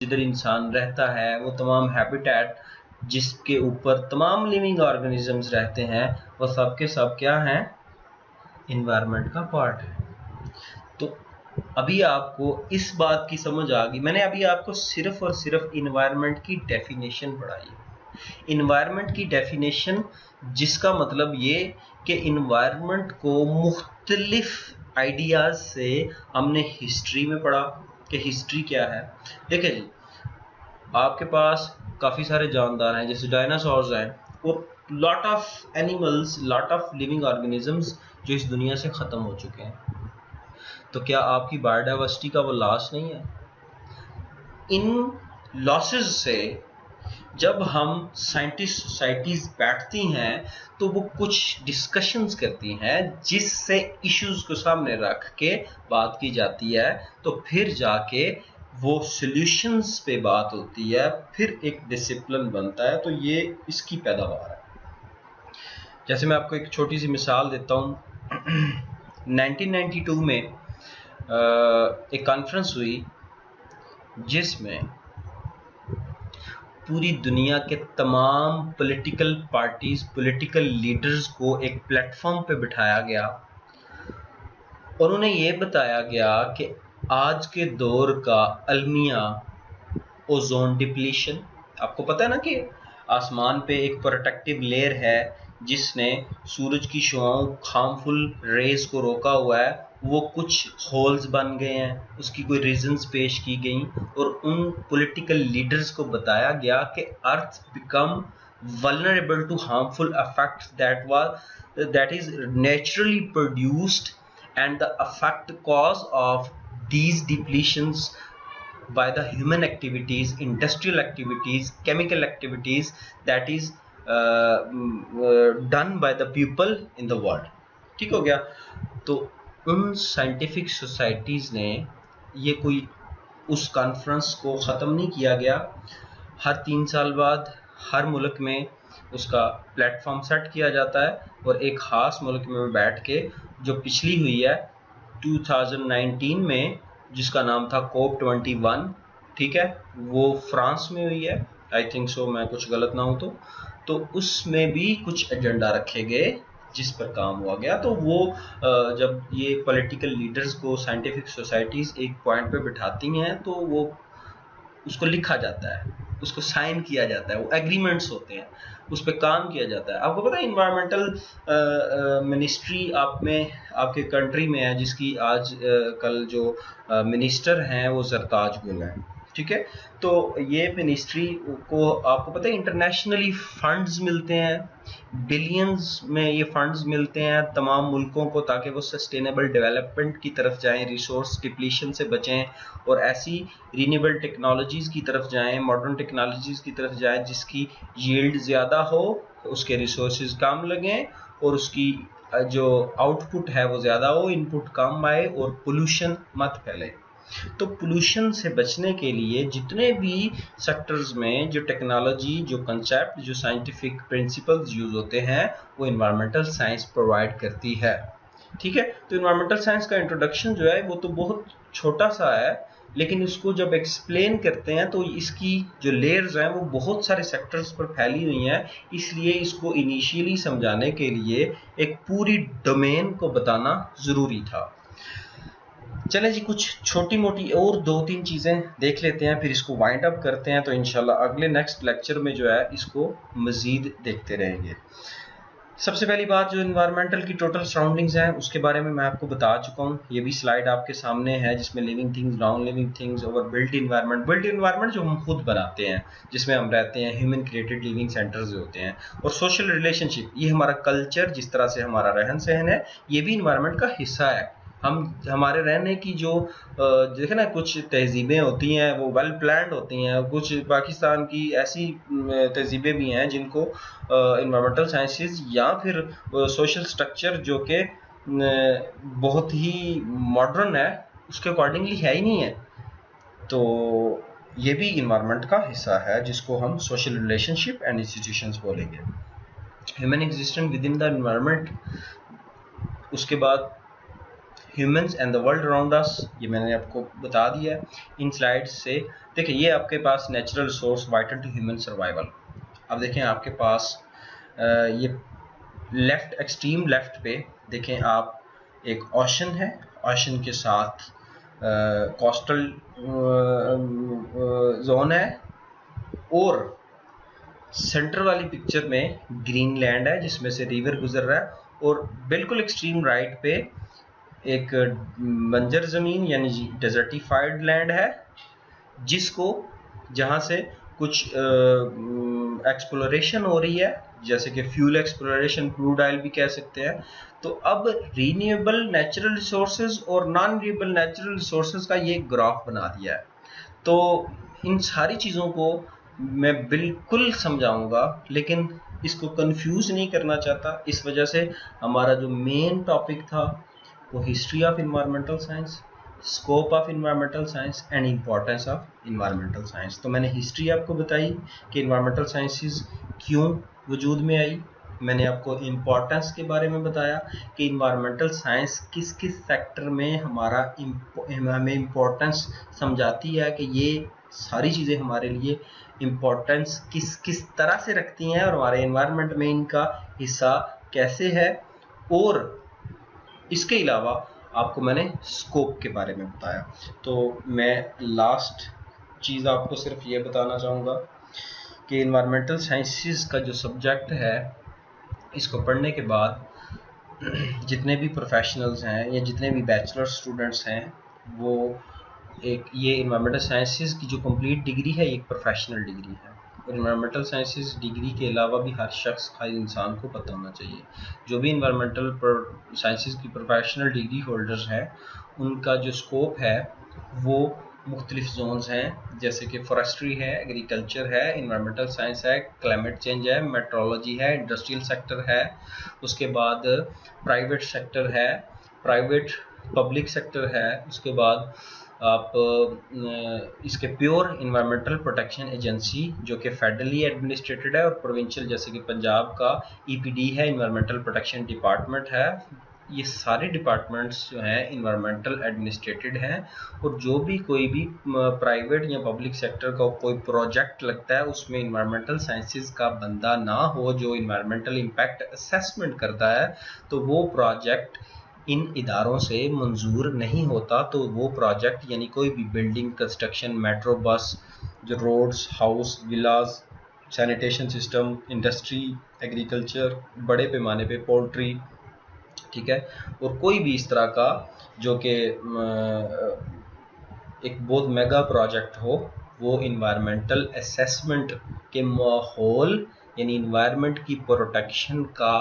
जिधर इंसान रहता है, वो तमाम हैबिटेट जिसके ऊपर तमाम लिविंग ऑर्गेनिजम्स रहते हैं, वो सब के सब क्या हैं? इन्वायरमेंट का पार्ट है। तो अभी आपको इस बात की समझ आ गई। मैंने अभी आपको सिर्फ और सिर्फ इन्वायरमेंट की डेफिनेशन पढ़ाई है। इन्वायरमेंट की डेफिनेशन जिसका मतलब ये कि इन्वायरमेंट को मुख्तलिफ आइडियाज से हमने हिस्ट्री में पढ़ा कि हिस्ट्री क्या है। देखिए जी, आपके पास काफ़ी सारे जानदार हैं, जैसे डायनासोर्स हैं और lot of animals, lot of living organisms जो इस दुनिया से ख़त्म हो चुके हैं। तो क्या आपकी बायोडाइवर्सिटी का वो लॉस नहीं है? इन लॉसेस से जब हम साइंटिस्ट सोसाइटीज बैठती हैं तो वो कुछ डिस्कशंस करती हैं जिससे इश्यूज को सामने रख के बात की जाती है, तो फिर जाके वो सॉल्यूशंस पे बात होती है, फिर एक डिसिप्लिन बनता है। तो ये इसकी पैदावार है। जैसे मैं आपको एक छोटी सी मिसाल देता हूँ। 1992 में एक कॉन्फ्रेंस हुई जिसमें पूरी दुनिया के तमाम पॉलिटिकल पार्टीज, पॉलिटिकल लीडर्स को एक प्लेटफॉर्म पे बिठाया गया और उन्हें ये बताया गया कि आज के दौर का अलमिया ओजोन डिप्लीशन। आपको पता है ना कि आसमान पे एक प्रोटेक्टिव लेयर है जिसने सूरज की शुआओं, हार्मफुल रेज को रोका हुआ है। वो कुछ होल्स बन गए हैं, उसकी कोई रीजंस पेश की गई और उन पॉलिटिकल लीडर्स को बताया गया कि अर्थ become vulnerable to harmful effects that is naturally produced, and the effect cause of these depletions by the human activities, industrial activities, chemical activities that is done by the people in the world। ठीक हो गया। तो उन scientific societies ने ये कोई उस conference को ख़त्म नहीं किया गया। हर 3 साल बाद हर मुल्क में उसका प्लेटफॉर्म सेट किया जाता है और एक ख़ास मुल्क में बैठ के, जो पिछली हुई है 2019 में, जिसका नाम था COP21, ठीक है, वो फ्रांस में हुई है, आई थिंक सो, मैं कुछ गलत ना हूँ तो उसमें भी कुछ एजेंडा रखे गए जिस पर काम हुआ गया। तो वो जब ये पॉलिटिकल लीडर्स को साइंटिफिक सोसाइटीज़ एक पॉइंट पे बिठाती हैं तो वो उसको लिखा जाता है, उसको साइन किया जाता है, वो एग्रीमेंट्स होते हैं, उस पर काम किया जाता है। आपको पता है इन्वायरमेंटल मिनिस्ट्री आप में, आपके कंट्री में है, जिसकी आज कल जो मिनिस्टर हैं वो जरताज गुल हैं, ठीक है। तो ये मिनिस्ट्री को आपको पता है इंटरनेशनली फंड्स मिलते हैं, बिलियंस में ये फंड्स मिलते हैं तमाम मुल्कों को, ताकि वो सस्टेनेबल डेवलपमेंट की तरफ जाएं, रिसोर्स डिप्लीशन से बचें और ऐसी रीन्यूएबल टेक्नोलॉजीज़ की तरफ जाएं, मॉडर्न टेक्नोलॉजीज़ की तरफ जाएं जिसकी यील्ड ज़्यादा हो, उसके रिसोर्सेज कम लगें और उसकी जो आउटपुट है वो ज़्यादा हो, इनपुट कम आए और पोल्यूशन मत फैले। तो पोल्यूशन से बचने के लिए जितने भी सेक्टर्स में जो टेक्नोलॉजी, जो कंसेप्ट, जो साइंटिफिक प्रिंसिपल्स यूज होते हैं, वो इन्वायरमेंटल साइंस प्रोवाइड करती है, ठीक है। तो इन्वायरमेंटल साइंस का इंट्रोडक्शन जो है वो तो बहुत छोटा सा है, लेकिन इसको जब एक्सप्लेन करते हैं तो इसकी जो लेयर्स हैं वो बहुत सारे सेक्टर्स पर फैली हुई हैं, इसलिए इसको इनिशियली समझाने के लिए एक पूरी डोमेन को बताना ज़रूरी था। चलें जी, कुछ छोटी मोटी और 2-3 चीज़ें देख लेते हैं, फिर इसको वाइंड अप करते हैं। तो इंशाल्लाह अगले नेक्स्ट लेक्चर में जो है इसको मज़ीद देखते रहेंगे। सबसे पहली बात, जो इन्वायरमेंटल की टोटल सराउंडिंग्स हैं उसके बारे में मैं आपको बता चुका हूँ। ये भी स्लाइड आपके सामने है जिसमें living things, non living things और बिल्ट इन्वायरमेंट। बिल्ट इन्वायरमेंट जो हम खुद बनाते हैं, जिसमें हम रहते हैं, ह्यूमन क्रिएटेड लिविंग सेंटर्स जो होते हैं, और सोशल रिलेशनशिप, ये हमारा कल्चर, जिस तरह से हमारा रहन सहन है, ये भी इन्वायरमेंट का हिस्सा है। हम हमारे रहने की जो देखे ना, कुछ तहजीबें होती हैं वो वेल प्लान्ड होती हैं, कुछ पाकिस्तान की ऐसी तहजीबें भी हैं जिनको इन्वायरमेंटल साइंसेज या फिर सोशल स्ट्रक्चर जो कि बहुत ही मॉडर्न है उसके अकॉर्डिंगली है ही नहीं है। तो ये भी इन्वायरमेंट का हिस्सा है जिसको हम सोशल रिलेशनशिप एंड इंस्टीट्यूशंस बोलेंगे। Human existence with in the environment, उसके बाद humans and the world around us, ये मैंने आपको बता दिया है इन स्लाइड्स से। देखिए ये आपके पास natural resource vital to human survival. अब देखें आपके पास ये लेफ्ट, एक्सट्रीम लेफ्ट पे देखें आप, एक ओशन है, ओशन के साथ कोस्टल जोन है, और सेंटर वाली पिक्चर में ग्रीनलैंड है जिसमें से रिवर गुजर रहा है, और बिल्कुल एक्सट्रीम राइट पे एक बंजर ज़मीन यानी डेजर्टिफाइड लैंड है, जिसको जहाँ से कुछ एक्सप्लोरेशन हो रही है, जैसे कि फ्यूल एक्सप्लोरेशन, क्रूड ऑयल भी कह सकते हैं। तो अब रीन्यूएबल नेचुरल रिसोर्सेज और नॉन रीन्यूएबल नेचुरल रिसोर्सेज का ये ग्राफ बना दिया है। तो इन सारी चीज़ों को मैं बिल्कुल समझाऊंगा, लेकिन इसको कंफ्यूज नहीं करना चाहता। इस वजह से हमारा जो मेन टॉपिक था वो history of environmental science, scope of environmental science and importance of environmental science. तो मैंने हिस्ट्री आपको बताई कि इन्वायरमेंटल साइंसेस क्यों वजूद में आई, मैंने आपको इम्पोर्टेंस के बारे में बताया कि इन्वायरमेंटल साइंस किस किस सेक्टर में हमें इम्पोर्टेंस समझाती है, कि ये सारी चीज़ें हमारे लिए इम्पोर्टेंस किस किस तरह से रखती हैं और हमारे इन्वायरमेंट में इनका हिस्सा कैसे है। और इसके अलावा आपको मैंने स्कोप के बारे में बताया। तो मैं लास्ट चीज़ आपको सिर्फ ये बताना चाहूँगा कि इन्वायरमेंटल साइंसेस का जो सब्जेक्ट है, इसको पढ़ने के बाद जितने भी प्रोफेशनल्स हैं या जितने भी बैचलर स्टूडेंट्स हैं, वो एक ये इन्वायरमेंटल साइंसेस की जो कंप्लीट डिग्री है, एक प्रोफेशनल डिग्री है। और इन्वायरमेंटल साइंसेस डिग्री के अलावा भी हर शख्स, हर इंसान को पता होना चाहिए। जो भी इन्वायरमेंटल साइंसेस की प्रोफेशनल डिग्री होल्डर्स हैं, उनका जो स्कोप है वो मुख्तलिफ जोन्स हैं, जैसे कि फॉरेस्ट्री है, एग्रीकल्चर है, इन्वायरमेंटल साइंस है, क्लाइमेट चेंज है, मेट्रोलॉजी है, इंडस्ट्रियल सेक्टर है, उसके बाद प्राइवेट सेक्टर है, प्राइवेट पब्लिक सेक्टर है, उसके बाद आप इसके प्योर इन्वायरमेंटल प्रोटेक्शन एजेंसी जो कि फेडरली एडमिनिस्ट्रेटेड है, और प्रोविंशियल जैसे कि पंजाब का ईपीडी है, इन्वायरमेंटल प्रोटेक्शन डिपार्टमेंट है। ये सारे डिपार्टमेंट्स जो हैं इन्वायरमेंटल एडमिनिस्ट्रेटेड हैं। और जो भी कोई भी प्राइवेट या पब्लिक सेक्टर का कोई प्रोजेक्ट लगता है, उसमें इन्वायरमेंटल साइंसेज का बंदा ना हो जो इन्वायरमेंटल इम्पैक्ट असेसमेंट करता है, तो वो प्रोजेक्ट इन इदारों से मंजूर नहीं होता। तो वो प्रोजेक्ट यानी कोई भी बिल्डिंग कंस्ट्रक्शन, मेट्रो बस, जो roads, house, villas, sanitation system, industry, agriculture, बड़े पैमाने पे पोल्ट्री, ठीक है, और कोई भी इस तरह का जो कि एक बहुत मेगा प्रोजेक्ट हो, वो इन्वायरमेंटल असेसमेंट के माहौल यानी इन्वायरमेंट की प्रोटेक्शन का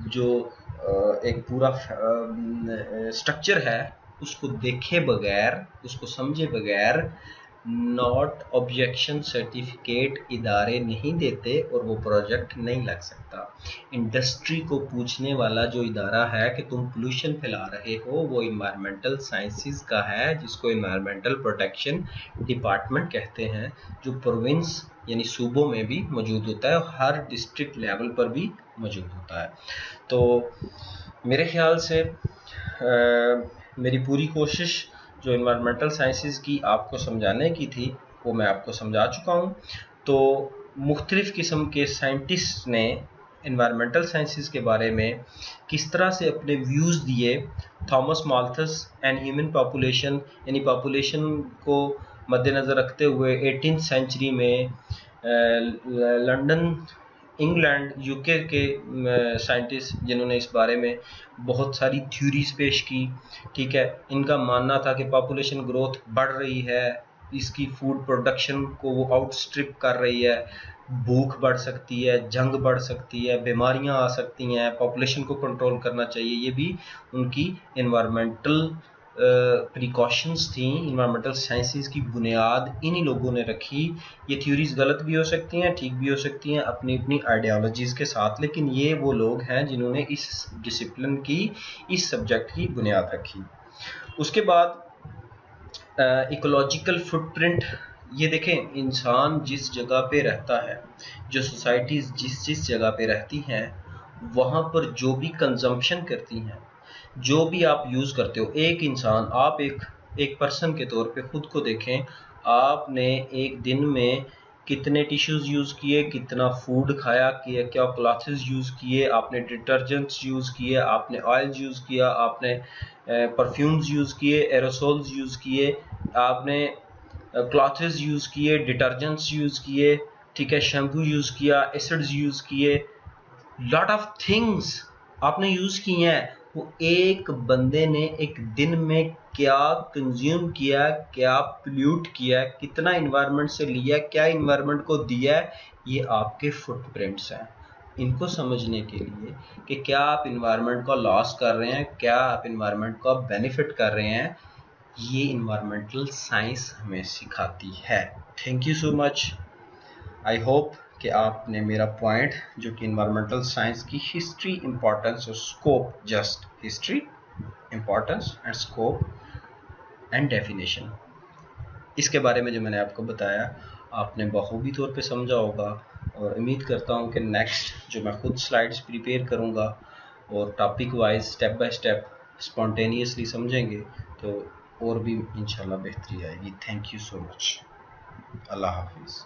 जो एक पूरा स्ट्रक्चर है, उसको देखे बगैर, उसको समझे बगैर नॉट ऑब्जेक्शन सर्टिफिकेट इदारे नहीं देते और वो प्रोजेक्ट नहीं लग सकता। इंडस्ट्री को पूछने वाला जो इदारा है कि तुम पोल्यूशन फैला रहे हो, वो इन्वायरमेंटल साइंसेस का है, जिसको इन्वायरमेंटल प्रोटेक्शन डिपार्टमेंट कहते हैं, जो प्रोविंस यानी सूबों में भी मौजूद होता है और हर डिस्ट्रिक्ट लेवल पर भी मौजूद होता है। तो मेरे ख्याल से मेरी पूरी कोशिश जो इन्वायरमेंटल साइंसेस की आपको समझाने की थी, वो मैं आपको समझा चुका हूँ। तो मुख्तलिफ़ किस्म के साइंटिस्ट ने इन्वायरमेंटल साइंसेस के बारे में किस तरह से अपने व्यूज़ दिए। Thomas Malthus and human population यानी पॉपुलेशन को मद्देनज़र रखते हुए 18th सेंचुरी में लंदन, इंग्लैंड, यूके के साइंटिस्ट जिन्होंने इस बारे में बहुत सारी थ्योरीज पेश की, ठीक है। इनका मानना था कि पॉपुलेशन ग्रोथ बढ़ रही है, इसकी फूड प्रोडक्शन को वो आउटस्ट्रिप कर रही है, भूख बढ़ सकती है, जंग बढ़ सकती है, बीमारियां आ सकती हैं, पॉपुलेशन को कंट्रोल करना चाहिए। ये भी उनकी इन्वायरमेंटल प्रिकॉशंस थी, इन्वायरमेंटल साइंसेस की बुनियाद इन्हीं लोगों ने रखी। ये थ्योरीज गलत भी हो सकती हैं, ठीक भी हो सकती हैं, अपनी अपनी आइडियोलॉजीज़ के साथ, लेकिन ये वो लोग हैं जिन्होंने इस डिसिप्लिन की, इस सब्जेक्ट की बुनियाद रखी। उसके बाद इकोलॉजिकल फुटप्रिंट, ये देखें, इंसान जिस जगह पे रहता है, जो सोसाइटीज़ जिस जगह पे रहती हैं, वहाँ पर जो भी कंजम्पशन करती हैं, जो भी आप यूज़ करते हो, एक इंसान, आप एक पर्सन के तौर पे खुद को देखें, आपने एक दिन में कितने टिश्यूज़ यूज़ किए, कितना फूड खाया, क्या क्लॉथ्स यूज़ किए, आपने डिटर्जेंट्स यूज़ किए, आपने ऑयल्स यूज़ किया, आपने परफ्यूम्स यूज़ किए, एरोसोल्स यूज़ किए, आपने क्लॉथ्स यूज़ किए, डिटर्जेंट्स यूज़ किए, ठीक है, शैम्पू यूज़ किया, एसिड्स यूज़ किए, लॉट ऑफ थिंग्स आपने यूज़ किए हैं। वो एक बंदे ने एक दिन में क्या कंज्यूम किया, क्या पोल्यूट किया, कितना इन्वायरमेंट से लिया, क्या इन्वायरमेंट को दिया, ये आपके फुटप्रिंट्स हैं। इनको समझने के लिए कि क्या आप इन्वायरमेंट को लॉस कर रहे हैं, क्या आप इन्वायरमेंट को बेनिफिट कर रहे हैं, ये इन्वायरमेंटल साइंस हमें सिखाती है। Thank you so much. I hope कि आपने मेरा पॉइंट, जो कि इन्वायरमेंटल साइंस की हिस्ट्री, इम्पोर्टेंस और scope, just history, importance and scope and definition, इसके बारे में जो मैंने आपको बताया, आपने बखूबी तौर पे समझा होगा। और उम्मीद करता हूँ कि नेक्स्ट जो मैं खुद स्लाइड्स प्रिपेयर करूँगा और topic wise step by step spontaneously समझेंगे तो और भी इंशाल्लाह बेहतरी आएगी। Thank you so much. अल्लाह हाफिज़।